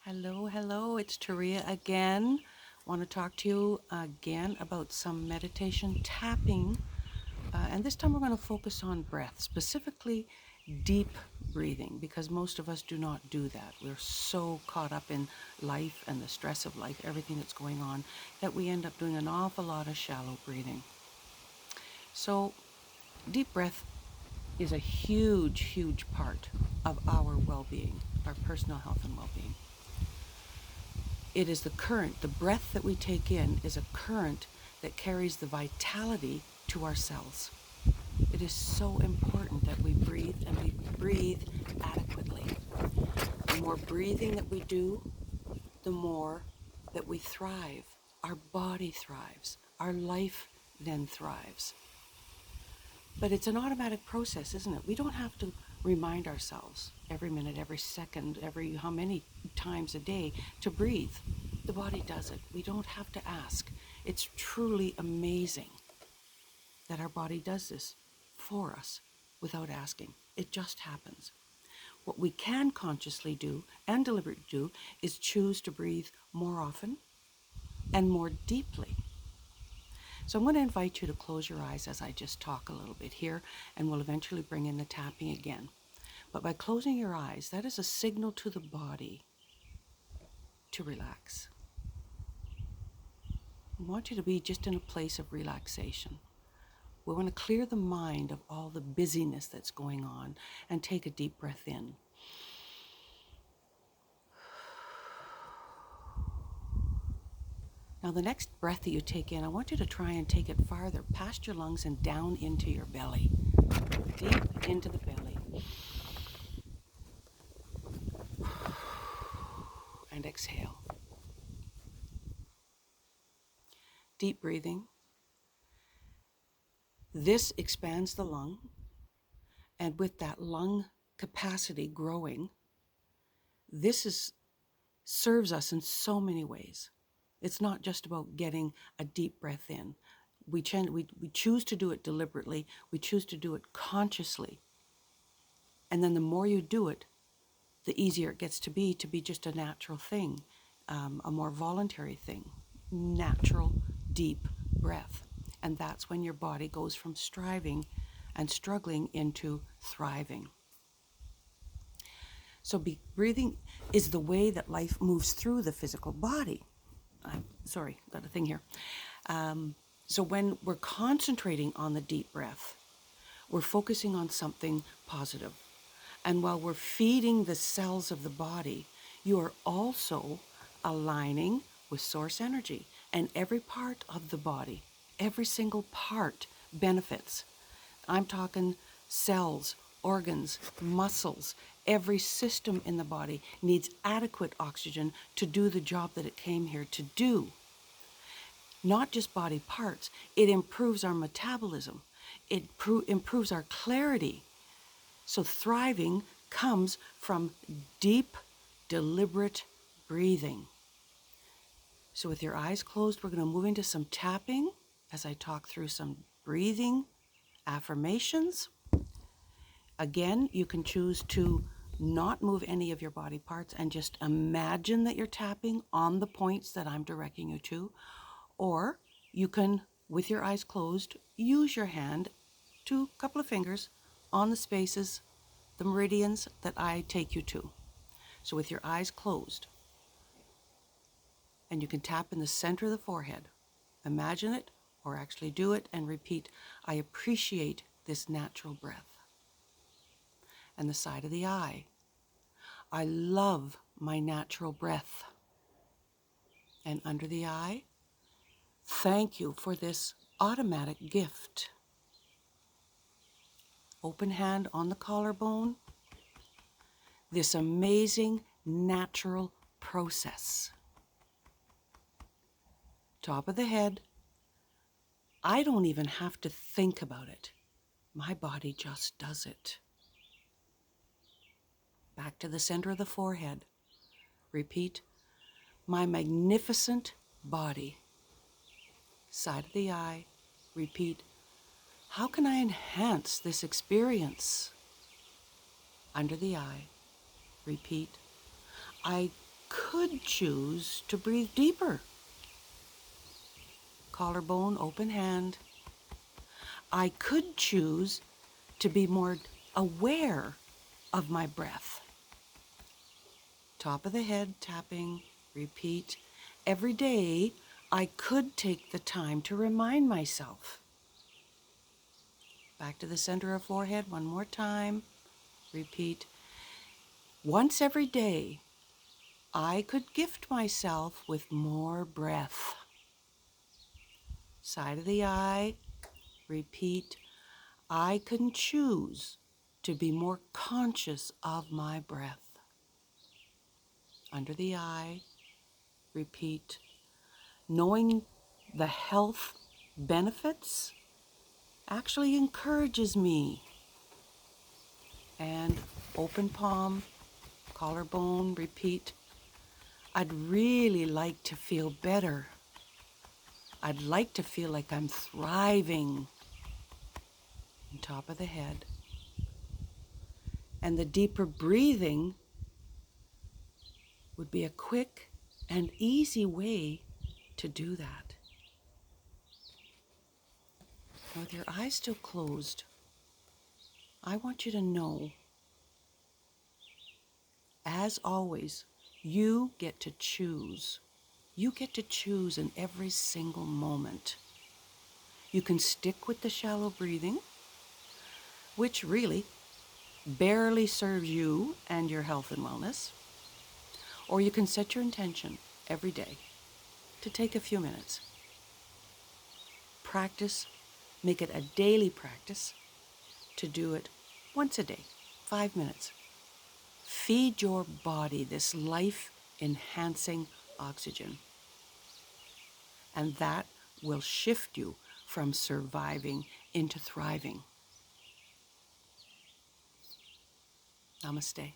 Hello, hello, it's Terrea again. Want to talk to you again about some meditation tapping. And this time we're going to focus on breath, specifically deep breathing, because most of us do not do that. We're so caught up in life and the stress of life, everything that's going on, that we end up doing an awful lot of shallow breathing. So, deep breath is a huge, huge part of our well being, our personal health and well being. It is the current, the breath that we take in is a current that carries the vitality to our cells. It is so important that we breathe and we breathe adequately. The more breathing that we do, the more that we thrive. Our body thrives. Our life then thrives. But it's an automatic process, isn't it? We don't have to remind ourselves every minute, every second, every how many times a day to breathe. The body does it. We don't have to ask. It's truly amazing that our body does this for us without asking. It just happens. What we can consciously do and deliberately do is choose to breathe more often and more deeply. So I'm going to invite you to close your eyes as I just talk a little bit here, and we'll eventually bring in the tapping again. But by closing your eyes, that is a signal to the body to relax. I want you to be just in a place of relaxation. We want to clear the mind of all the busyness that's going on and take a deep breath in. Now the next breath that you take in, I want you to try and take it farther past your lungs and down into your belly. Deep into the belly. And exhale. Deep breathing. This expands the lung, and with that lung capacity growing, serves us in so many ways. It's not just about getting a deep breath in. We choose to do it deliberately. We choose to do it consciously. And then the more you do it, the easier it gets to be just a natural thing, a more voluntary thing, natural, deep breath. And that's when your body goes from striving and struggling into thriving. So breathing is the way that life moves through the physical body. Sorry, got a thing here. So when we're concentrating on the deep breath, we're focusing on something positive. And while we're feeding the cells of the body, you are also aligning with source energy. And every part of the body, every single part benefits. I'm talking cells, organs, muscles. Every system in the body needs adequate oxygen to do the job that it came here to do. Not just body parts. It improves our metabolism. It improves our clarity. So thriving comes from deep, deliberate breathing. So with your eyes closed, we're going to move into some tapping as I talk through some breathing affirmations. Again, you can choose to not move any of your body parts and just imagine that you're tapping on the points that I'm directing you to. Or you can, with your eyes closed, use your hand, a couple of fingers, on the spaces, the meridians that I take you to. So with your eyes closed, and you can tap in the center of the forehead. Imagine it, or actually do it, and repeat, I appreciate this natural breath. And the side of the eye, I love my natural breath. And under the eye, thank you for this automatic gift. Open hand on the collarbone, this amazing natural process. Top of the head, I don't even have to think about it. My body just does it. Back to the center of the forehead. Repeat, my magnificent body. Side of the eye. Repeat, how can I enhance this experience? Under the eye. Repeat, I could choose to breathe deeper. Collarbone, open hand. I could choose to be more aware of my breath. Top of the head, tapping, repeat. Every day, I could take the time to remind myself. Back to the center of forehead, one more time. Repeat. Once every day, I could gift myself with more breath. Side of the eye, repeat. I can choose to be more conscious of my breath. Under the eye, repeat. Knowing the health benefits actually encourages me. And open palm, collarbone, repeat. I'd really like to feel better. I'd like to feel like I'm thriving. And top of the head. And the deeper breathing would be a quick and easy way to do that. Now, with your eyes still closed, I want you to know, as always, you get to choose. You get to choose in every single moment. You can stick with the shallow breathing, which really barely serves you and your health and wellness, or you can set your intention every day to take a few minutes. Practice, make it a daily practice to do it once a day, 5 minutes. Feed your body this life-enhancing oxygen, and that will shift you from surviving into thriving. Namaste.